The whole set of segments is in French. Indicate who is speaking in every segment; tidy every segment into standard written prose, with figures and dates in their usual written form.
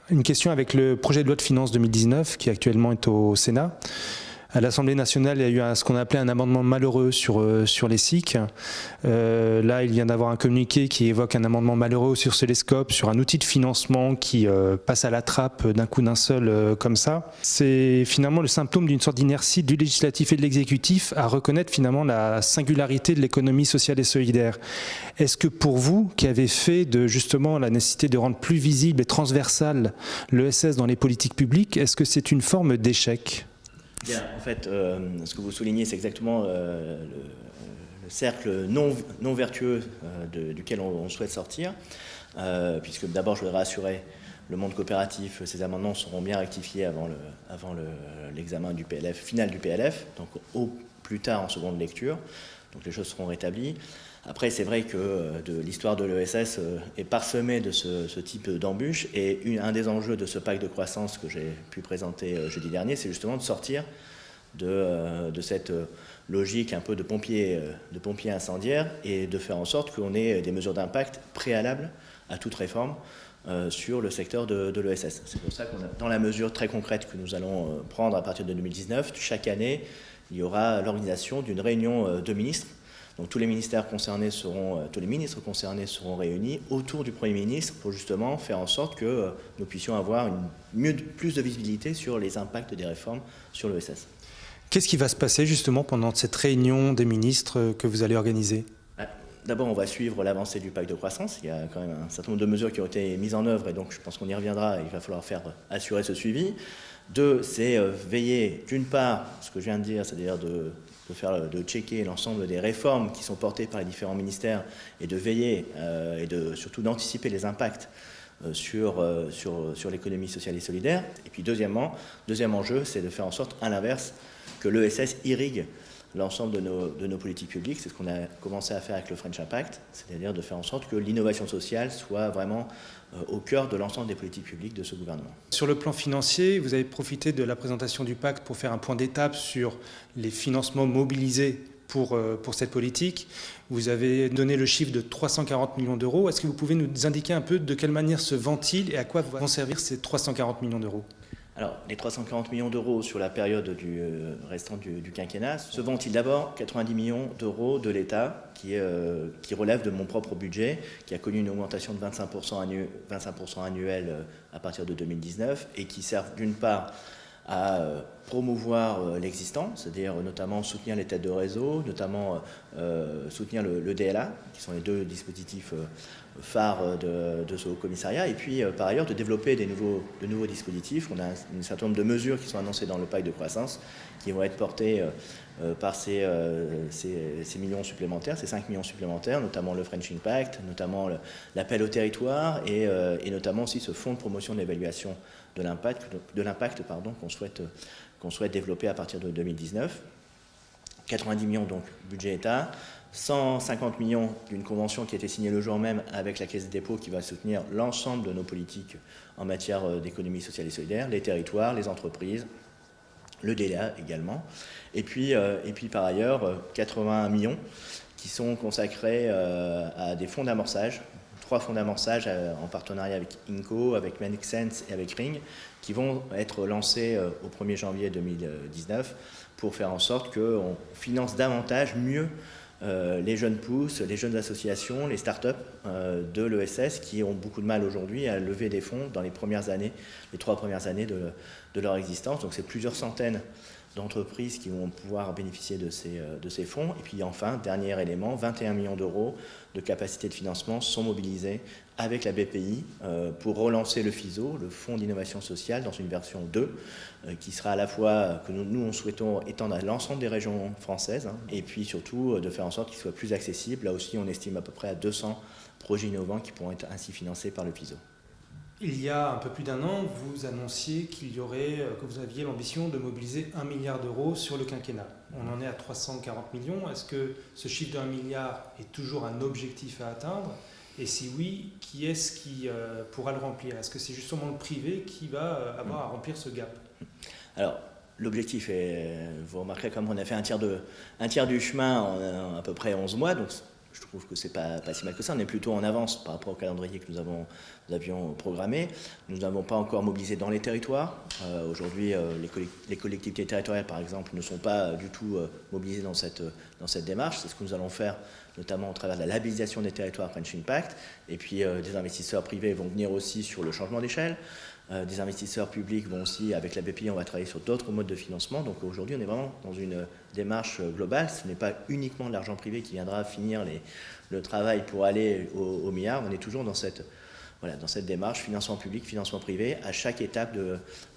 Speaker 1: Une question avec le projet de loi de finances 2019 qui actuellement est au Sénat. À l'Assemblée nationale, il y a eu ce qu'on a appelé un amendement malheureux sur les SIC. Là, il vient d'avoir un communiqué qui évoque un amendement malheureux sur Célescope, sur un outil de financement qui passe à la trappe d'un coup d'un seul comme ça. C'est finalement le symptôme d'une sorte d'inertie du législatif et de l'exécutif à reconnaître finalement la singularité de l'économie sociale et solidaire. Est-ce que pour vous, qui avez fait de justement la nécessité de rendre plus visible et transversale l'ESS dans les politiques publiques, est-ce que c'est une forme d'échec ?
Speaker 2: Bien, en fait, ce que vous soulignez, c'est exactement le cercle non vertueux duquel on souhaite sortir, puisque d'abord, je voudrais rassurer le monde coopératif, ces amendements seront bien rectifiés avant l'examen du PLF, final du PLF, donc au plus tard en seconde lecture, donc les choses seront rétablies. Après, c'est vrai que l'histoire de l'ESS est parsemée de ce type d'embûches, et un des enjeux de ce pacte de croissance que j'ai pu présenter jeudi dernier, c'est justement de sortir de cette logique un peu de pompier incendiaire et de faire en sorte qu'on ait des mesures d'impact préalables à toute réforme sur le secteur de l'ESS. C'est pour ça qu'on a, dans la mesure très concrète que nous allons prendre à partir de 2019, chaque année, il y aura l'organisation d'une réunion de ministres. Donc tous les ministres concernés seront réunis autour du Premier ministre pour justement faire en sorte que nous puissions avoir plus de visibilité sur les impacts des réformes sur l'ESS.
Speaker 1: Qu'est-ce qui va se passer justement pendant cette réunion des ministres que vous allez organiser ?
Speaker 2: D'abord, on va suivre l'avancée du pacte de croissance. Il y a quand même un certain nombre de mesures qui ont été mises en œuvre et donc je pense qu'on y reviendra. Il va falloir assurer ce suivi. Deux, c'est veiller d'une part, ce que je viens de dire, c'est-à-dire de checker l'ensemble des réformes qui sont portées par les différents ministères et de veiller et surtout d'anticiper les impacts sur l'économie sociale et solidaire. Et puis deuxième enjeu, c'est de faire en sorte, à l'inverse, que l'ESS irrigue l'ensemble de nos politiques publiques. C'est ce qu'on a commencé à faire avec le French Impact, c'est-à-dire de faire en sorte que l'innovation sociale soit vraiment au cœur de l'ensemble des politiques publiques de ce gouvernement.
Speaker 1: Sur le plan financier, vous avez profité de la présentation du pacte pour faire un point d'étape sur les financements mobilisés pour cette politique. Vous avez donné le chiffre de 340 millions d'euros. Est-ce que vous pouvez nous indiquer un peu de quelle manière se vend-il et à quoi vont servir ces 340 millions d'euros ?
Speaker 2: Alors, les 340 millions d'euros sur la période restant du quinquennat se vont-ils d'abord 90 millions d'euros de l'État qui relève de mon propre budget, qui a connu une augmentation de 25% annuelle à partir de 2019 et qui servent d'une part à promouvoir l'existant, c'est-à-dire notamment soutenir les têtes de réseau, notamment soutenir le DLA, qui sont les deux dispositifs phares de ce haut commissariat, et puis par ailleurs de développer de nouveaux dispositifs. On a un certain nombre de mesures qui sont annoncées dans le pacte de croissance qui vont être portées par ces millions supplémentaires, ces 5 millions supplémentaires, notamment le French Impact, notamment l'appel au territoire et notamment aussi ce fonds de promotion de l'évaluation de l'impact qu'on souhaite développer à partir de 2019. 90 millions donc budget État, 150 millions d'une convention qui a été signée le jour même avec la Caisse des dépôts qui va soutenir l'ensemble de nos politiques en matière d'économie sociale et solidaire, les territoires, les entreprises, le DLA également. Et puis par ailleurs, 80 millions qui sont consacrés à des fonds d'amorçage, 3 fonds d'amorçage en partenariat avec INCO, avec Make Sense et avec Ring, qui vont être lancés au 1er janvier 2019 pour faire en sorte qu'on finance davantage, mieux, les jeunes pousses, les jeunes associations, les startups de l'ESS qui ont beaucoup de mal aujourd'hui à lever des fonds dans les 3 premières années de leur existence. Donc c'est plusieurs centaines d'entreprises qui vont pouvoir bénéficier de ces fonds. Et puis enfin, dernier élément, 21 millions d'euros de capacité de financement sont mobilisés avec la BPI pour relancer le FISO, le Fonds d'innovation sociale, dans une version 2, qui sera à la fois, que nous souhaitons étendre à l'ensemble des régions françaises, et puis surtout de faire en sorte qu'il soit plus accessible. Là aussi, on estime à peu près à 200 projets innovants qui pourront être ainsi financés par le FISO.
Speaker 1: Il y a un peu plus d'un an, vous annonciez que vous aviez l'ambition de mobiliser 1 milliard d'euros sur le quinquennat. On en est à 340 millions. Est-ce que ce chiffre de 1 milliard est toujours un objectif à atteindre ? Et si oui, qui est-ce qui pourra le remplir ? Est-ce que c'est justement le privé qui va avoir à remplir ce gap ?
Speaker 2: Alors, l'objectif est, vous remarquerez comme on a fait un tiers du chemin en à peu près 11 mois, donc je trouve que c'est pas si mal que ça. On est plutôt en avance par rapport au calendrier que nous avions programmé. Nous n'avons pas encore mobilisé dans les territoires. Aujourd'hui, les collectivités territoriales, par exemple, ne sont pas du tout mobilisées dans cette démarche. C'est ce que nous allons faire, notamment au travers de la labellisation des territoires French Impact. Et puis, des investisseurs privés vont venir aussi sur le changement d'échelle. Des investisseurs publics vont aussi, avec la BPI, on va travailler sur d'autres modes de financement. Donc aujourd'hui, on est vraiment dans une démarche globale. Ce n'est pas uniquement de l'argent privé qui viendra finir le travail pour aller au milliard. On est toujours dans cette démarche financement public, financement privé, à chaque étape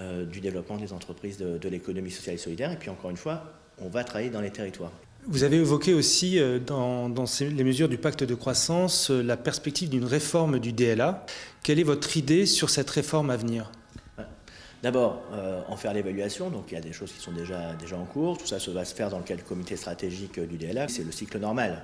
Speaker 2: du développement des entreprises de l'économie sociale et solidaire. Et puis encore une fois, on va travailler dans les territoires.
Speaker 1: Vous avez évoqué aussi dans les mesures du pacte de croissance la perspective d'une réforme du DLA. Quelle est votre idée sur cette réforme à venir ?
Speaker 2: D'abord, en faire l'évaluation, donc il y a des choses qui sont déjà en cours. Tout ça va se faire dans le cadre du comité stratégique du DLA. C'est le cycle normal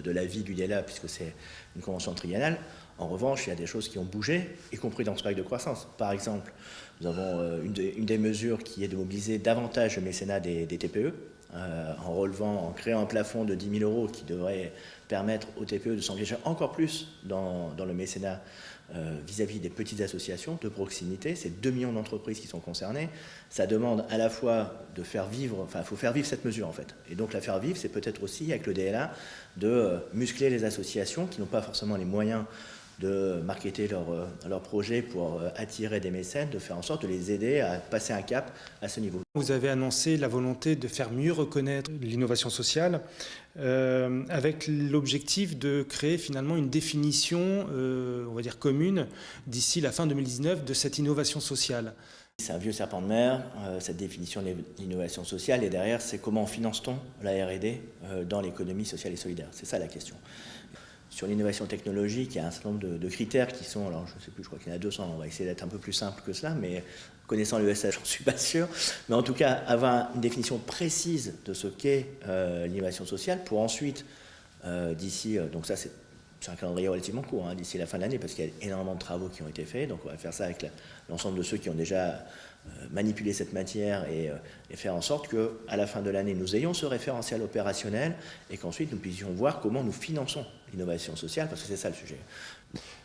Speaker 2: de la vie du DLA puisque c'est une convention triennale. En revanche, il y a des choses qui ont bougé, y compris dans ce pacte de croissance. Par exemple, nous avons une des mesures qui est de mobiliser davantage le mécénat des TPE, en créant un plafond de 10 000 € qui devrait permettre aux TPE de s'engager encore plus dans le mécénat vis-à-vis des petites associations de proximité. C'est 2 millions d'entreprises qui sont concernées. Ça demande à la fois de faire vivre, il faut faire vivre cette mesure en fait. Et donc la faire vivre, c'est peut-être aussi avec le DLA de muscler les associations qui n'ont pas forcément les moyens de marketer leur projet pour attirer des mécènes, de faire en sorte de les aider à passer un cap à ce niveau.
Speaker 1: Vous avez annoncé la volonté de faire mieux reconnaître l'innovation sociale avec l'objectif de créer finalement une définition, on va dire commune, d'ici la fin 2019 de cette innovation sociale.
Speaker 2: C'est un vieux serpent de mer, cette définition de l'innovation sociale, et derrière, c'est comment finance-t-on la R&D dans l'économie sociale et solidaire. C'est ça la question. Sur l'innovation technologique, il y a un certain nombre de critères qui sont, alors je ne sais plus, je crois qu'il y en a 200, on va essayer d'être un peu plus simple que cela, mais connaissant l'ESS, j'en suis pas sûr. Mais en tout cas, avoir une définition précise de ce qu'est l'innovation sociale pour ensuite, d'ici, donc ça c'est un calendrier relativement court, hein, d'ici la fin de l'année, parce qu'il y a énormément de travaux qui ont été faits, donc on va faire ça avec l'ensemble de ceux qui ont déjà manipuler cette matière et faire en sorte qu'à la fin de l'année, nous ayons ce référentiel opérationnel et qu'ensuite nous puissions voir comment nous finançons l'innovation sociale, parce que c'est ça le sujet.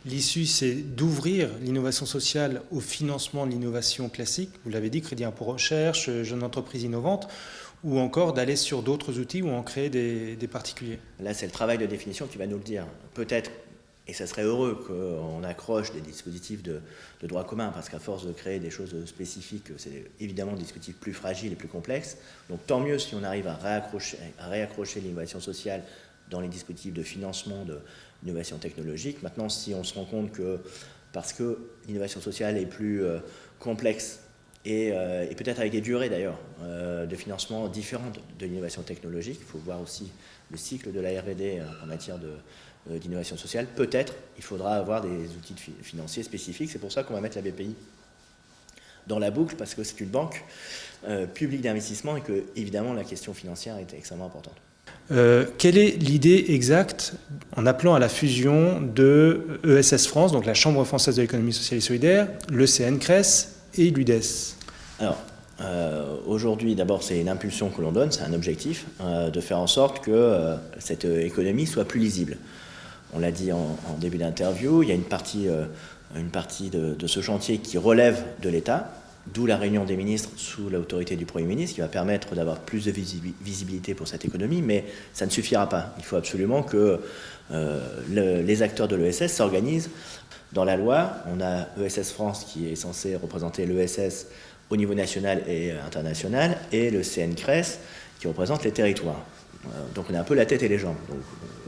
Speaker 1: L'issue, c'est d'ouvrir l'innovation sociale au financement de l'innovation classique, vous l'avez dit, crédit impôt recherche, jeunes entreprises innovantes, ou encore d'aller sur d'autres outils où en créer des particuliers.
Speaker 2: Là, c'est le travail de définition qui va nous le dire. Peut-être, et ça serait heureux qu'on accroche des dispositifs de droit commun, parce qu'à force de créer des choses spécifiques, c'est évidemment des dispositifs plus fragiles et plus complexes. Donc tant mieux si on arrive à réaccrocher l'innovation sociale dans les dispositifs de financement de l'innovation technologique. Maintenant, si on se rend compte que, parce que l'innovation sociale est plus complexe, et peut-être avec des durées d'ailleurs de financement différentes de l'innovation technologique, il faut voir aussi le cycle de la R&D en matière d'innovation sociale. Peut-être il faudra avoir des outils financiers spécifiques. C'est pour ça qu'on va mettre la BPI dans la boucle, parce que c'est une banque publique d'investissement et que, évidemment, la question financière est extrêmement importante.
Speaker 1: Quelle est l'idée exacte en appelant à la fusion de ESS France, donc la Chambre française de l'économie sociale et solidaire, le CNCRES et l'UDES?
Speaker 2: Alors, aujourd'hui, d'abord, c'est une impulsion que l'on donne, c'est un objectif, de faire en sorte que cette économie soit plus lisible. On l'a dit en début d'interview, il y a une partie de ce chantier qui relève de l'État, d'où la réunion des ministres sous l'autorité du Premier ministre, qui va permettre d'avoir plus de visibilité pour cette économie, mais ça ne suffira pas. Il faut absolument que les acteurs de l'ESS s'organisent. Dans la loi, on a ESS France qui est censé représenter l'ESS au niveau national et international, et le CNCRES qui représente les territoires. Donc on a un peu la tête et les jambes. Donc,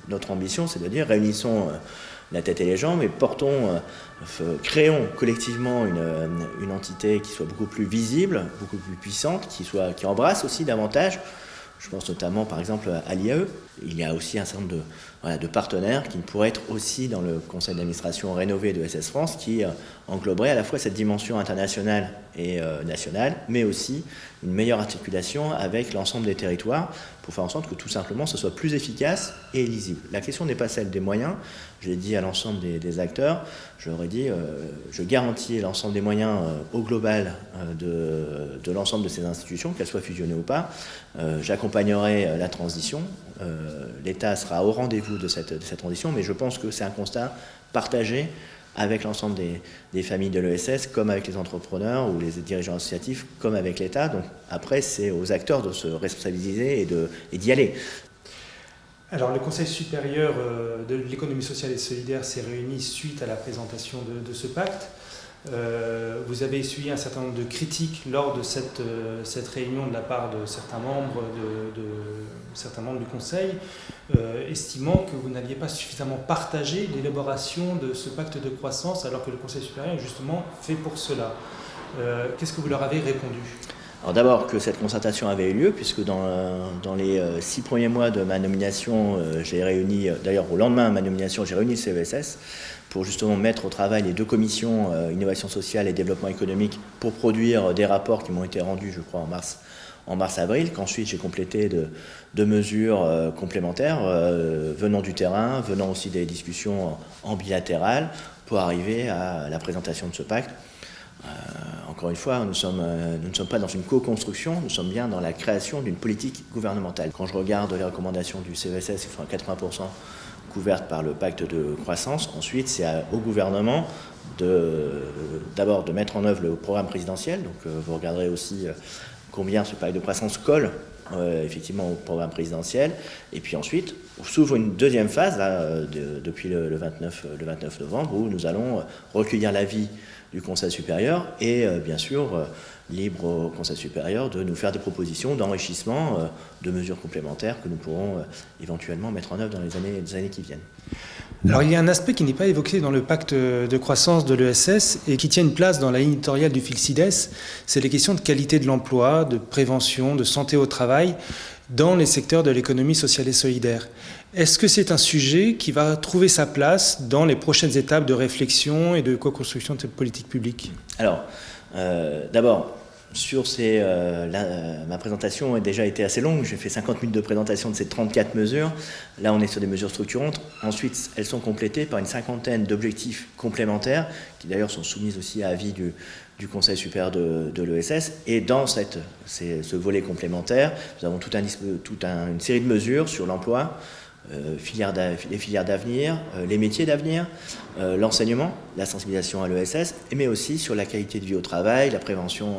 Speaker 2: notre ambition, c'est de dire, réunissons la tête et les jambes et créons collectivement une entité qui soit beaucoup plus visible, beaucoup plus puissante, qui embrasse aussi davantage. Je pense notamment, par exemple, à l'IAE. Il y a aussi un certain nombre de partenaires qui pourraient être aussi dans le conseil d'administration rénové de ESS France, qui engloberait à la fois cette dimension internationale et nationale, mais aussi une meilleure articulation avec l'ensemble des territoires pour faire en sorte que tout simplement ce soit plus efficace et lisible. La question n'est pas celle des moyens. Je l'ai dit à l'ensemble des acteurs, je leur ai dit, je garantis l'ensemble des moyens au global de l'ensemble de ces institutions, qu'elles soient fusionnées ou pas. J'accompagnerai la transition. l'État sera au rendez-vous de cette transition, mais je pense que c'est un constat partagé avec l'ensemble des familles de l'ESS, comme avec les entrepreneurs ou les dirigeants associatifs, comme avec l'État. Donc après, c'est aux acteurs de se responsabiliser et d'y aller.
Speaker 1: Alors, le Conseil supérieur de l'économie sociale et solidaire s'est réuni suite à la présentation de ce pacte. Vous avez essuyé un certain nombre de critiques lors de cette réunion de la part de certains membres, certains membres du Conseil, estimant que vous n'aviez pas suffisamment partagé l'élaboration de ce pacte de croissance, alors que le Conseil supérieur est justement fait pour cela. Qu'est-ce que vous leur avez répondu ?
Speaker 2: Alors d'abord que cette concertation avait eu lieu, puisque dans les 6 premiers mois de ma nomination, j'ai réuni, d'ailleurs au lendemain de ma nomination, j'ai réuni le CESS pour justement mettre au travail les 2 commissions innovation sociale et développement économique pour produire des rapports qui m'ont été rendus, je crois, en mars-avril, qu'ensuite j'ai complété de mesures complémentaires venant du terrain, venant aussi des discussions en bilatéral pour arriver à la présentation de ce pacte. Encore une fois, nous ne sommes pas dans une co-construction, nous sommes bien dans la création d'une politique gouvernementale. Quand je regarde les recommandations du CESS, ils sont à 80% couvertes par le pacte de croissance. Ensuite, c'est au gouvernement d'abord de mettre en œuvre le programme présidentiel. Donc vous regarderez aussi combien ce pacte de croissance colle effectivement au programme présidentiel. Et puis ensuite, s'ouvre une deuxième phase là, depuis le 29 novembre où nous allons recueillir l'avis du Conseil supérieur et bien sûr libre au Conseil supérieur de nous faire des propositions d'enrichissement de mesures complémentaires que nous pourrons éventuellement mettre en œuvre dans les années qui viennent.
Speaker 1: Alors il y a un aspect qui n'est pas évoqué dans le pacte de croissance de l'ESS et qui tient une place dans la ligne éditoriale du FILCIDES, c'est les questions de qualité de l'emploi, de prévention, de santé au travail dans les secteurs de l'économie sociale et solidaire. Est-ce que c'est un sujet qui va trouver sa place dans les prochaines étapes de réflexion et de co-construction de cette politique publique ?
Speaker 2: Alors, d'abord, sur ma présentation a déjà été assez longue. J'ai fait 50 minutes de présentation de ces 34 mesures. Là, on est sur des mesures structurantes. Ensuite, elles sont complétées par une cinquantaine d'objectifs complémentaires, qui d'ailleurs sont soumises aussi à avis du Conseil supérieur de l'ESS. Et dans ce volet complémentaire, nous avons une série de mesures sur l'emploi, les filières d'avenir, les métiers d'avenir, l'enseignement, la sensibilisation à l'ESS, mais aussi sur la qualité de vie au travail, la prévention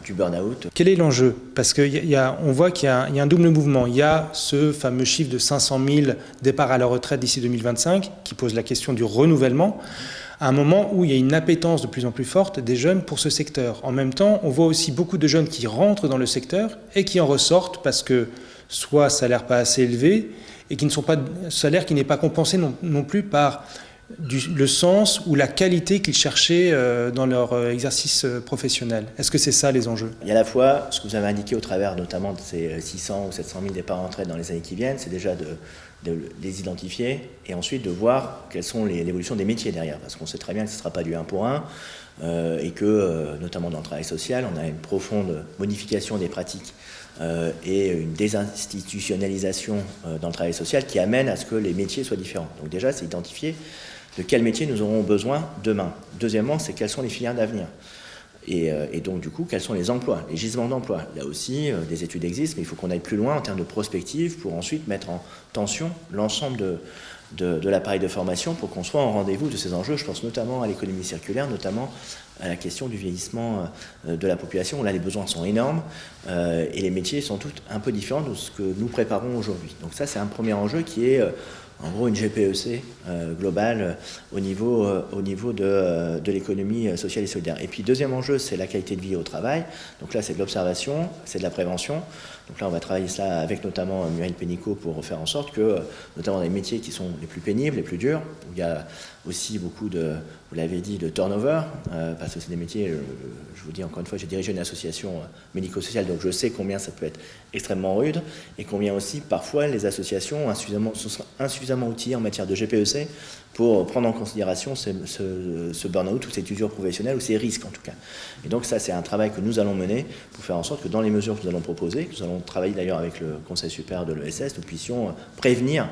Speaker 2: du burn-out.
Speaker 1: Quel est l'enjeu ? Parce qu'on voit qu'il y a un double mouvement. Il y a ce fameux chiffre de 500 000 départs à la retraite d'ici 2025 qui pose la question du renouvellement, à un moment où il y a une appétence de plus en plus forte des jeunes pour ce secteur. En même temps, on voit aussi beaucoup de jeunes qui rentrent dans le secteur et qui en ressortent parce que soit salaire pas assez élevé, et qui ne sont pas salaire qui n'est pas compensé non plus par le sens ou la qualité qu'ils cherchaient dans leur exercice professionnel. Est-ce que c'est ça les enjeux ?
Speaker 2: Il y a à la fois ce que vous avez indiqué au travers notamment de ces 600 ou 700 000 départs en retraite dans les années qui viennent, c'est déjà de les identifier et ensuite de voir quelles sont l'évolution des métiers derrière, parce qu'on sait très bien que ce ne sera pas du 1 pour 1 et que, notamment dans le travail social, on a une profonde modification des pratiques et une désinstitutionnalisation dans le travail social qui amène à ce que les métiers soient différents. Donc déjà, c'est identifier de quels métiers nous aurons besoin demain. Deuxièmement, c'est quelles sont les filières d'avenir. Et donc, du coup, quels sont les emplois, les gisements d'emplois. Là aussi, des études existent, mais il faut qu'on aille plus loin en termes de prospective pour ensuite mettre en tension l'ensemble de l'appareil de formation pour qu'on soit en rendez-vous de ces enjeux. Je pense notamment à l'économie circulaire, notamment à la question du vieillissement de la population. Là, les besoins sont énormes et les métiers sont tous un peu différents de ce que nous préparons aujourd'hui. Donc ça, c'est un premier enjeu qui est en gros une GPEC globale au niveau de l'économie sociale et solidaire. Et puis deuxième enjeu, c'est la qualité de vie au travail. Donc là, c'est de l'observation, c'est de la prévention. Donc là, on va travailler ça avec notamment Muriel Pénicaud pour faire en sorte que, notamment dans les métiers qui sont les plus pénibles, les plus durs, où il y a aussi beaucoup vous l'avez dit, de turnover, parce que c'est des métiers, je vous dis encore une fois, j'ai dirigé une association médico-sociale, donc je sais combien ça peut être extrêmement rude, et combien aussi, parfois, les associations sont insuffisamment outillées en matière de GPEC pour prendre en considération ce burn-out ou cette usure professionnelle, ou ces risques en tout cas. Et donc ça, c'est un travail que nous allons mener pour faire en sorte que dans les mesures que nous allons proposer, que nous allons travailler d'ailleurs avec le Conseil supérieur de l'ESS, nous puissions prévenir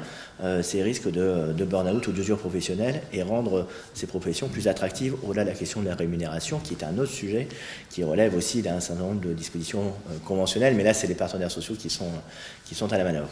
Speaker 2: ces risques de burn-out ou d'usure professionnelle et rendre ces professions plus attractives au-delà de la question de la rémunération, qui est un autre sujet qui relève aussi d'un certain nombre de dispositions conventionnelles, mais là, c'est les partenaires sociaux qui sont à la manœuvre.